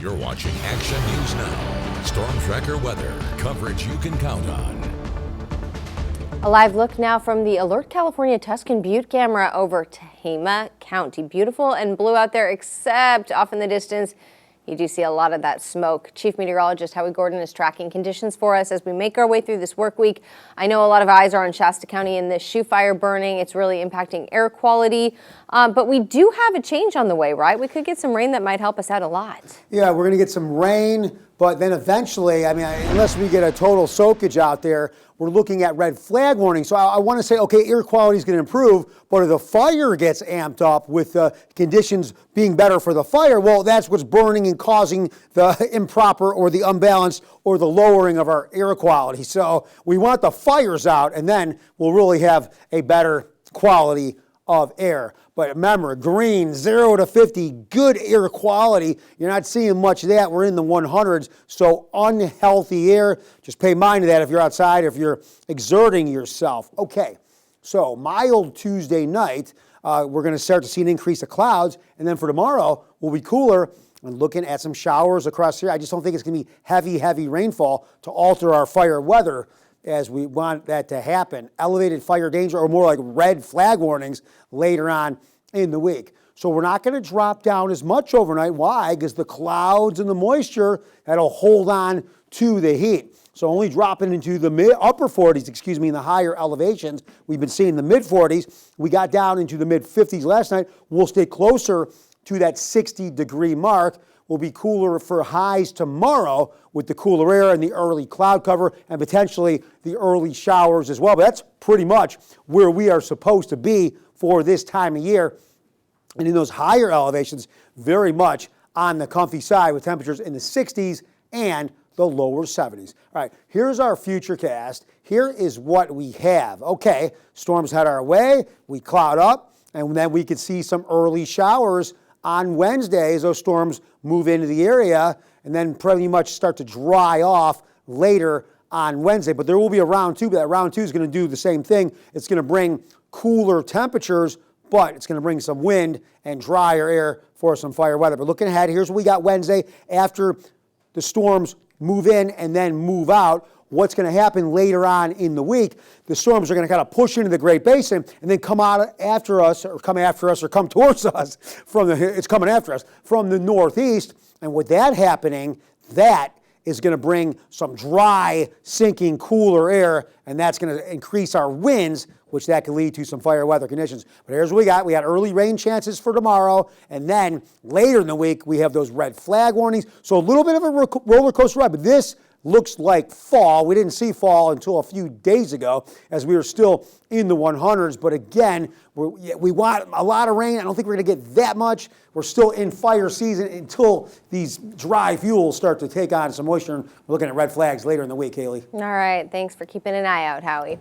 You're watching Action News Now. Storm Tracker weather. Coverage you can count on. A live look now from the Alert California Tuscan Butte camera over Tehama County. Beautiful and blue out there, except off in the distance, you do see a lot of that smoke. Chief Meteorologist Howie Gordon is tracking conditions for us as we make our way through this work week. I know a lot of eyes are on Shasta County and this shoe fire burning. It's really impacting air quality. But we do have a change on the way, right? We could get some rain that might help us out a lot. Yeah, we're going to get some rain, but then eventually, unless we get a total soakage out there, we're looking at red flag warning. So I want to say, okay, air quality is going to improve, but if the fire gets amped up with the conditions being better for the fire, well, that's what's burning and causing the improper or the unbalanced or the lowering of our air quality. So we want the fires out, and then we'll really have a better quality of air. But remember, green, 0 to 50, good air quality. You're not seeing much of that. We're in the 100s, so unhealthy air. Just pay mind to that if you're outside, if you're exerting yourself. Okay, so mild Tuesday night. We're going to start to see an increase of clouds, and then for tomorrow, we'll be cooler and looking at some showers across here. I just don't think it's going to be heavy rainfall to alter our fire weather as we want that to happen. Elevated fire danger, or more like red flag warnings later on in the week. So we're not going to drop down as much overnight. Why? Because the clouds and the moisture, that'll hold on to the heat. So only dropping into the upper 40s, in the higher elevations. We've been seeing the mid 40s. We got down into the mid 50s last night. We'll stay closer to that 60-degree mark. Will be cooler for highs tomorrow with the cooler air and the early cloud cover and potentially the early showers as well. But that's pretty much where we are supposed to be for this time of year. And in those higher elevations, very much on the comfy side with temperatures in the 60s and the lower 70s. All right, here's our future cast. Here is what we have. Okay, storms head our way, we cloud up, and then we could see some early showers on Wednesday as those storms move into the area and then pretty much start to dry off later on Wednesday. But there will be a round two, but that round two is going to do the same thing. It's going to bring cooler temperatures, but it's going to bring some wind and drier air for some fire weather. But looking ahead, here's what we got Wednesday after the storms move in and then move out. What's going to happen later on in the week? The storms are going to kind of push into the Great Basin and then come after us or come towards us it's coming after us from the northeast. And with that happening, that is going to bring some dry, sinking, cooler air, and that's going to increase our winds, which that could lead to some fire weather conditions. But here's what we got. We got early rain chances for tomorrow, and then later in the week, we have those red flag warnings. So a little bit of a roller coaster ride, but this looks like fall. We didn't see fall until a few days ago as we were still in the 100s. But again, we want a lot of rain. I don't think we're going to get that much. We're still in fire season until these dry fuels start to take on some moisture. We're looking at red flags later in the week, Haley. All right. Thanks for keeping an eye out, Howie.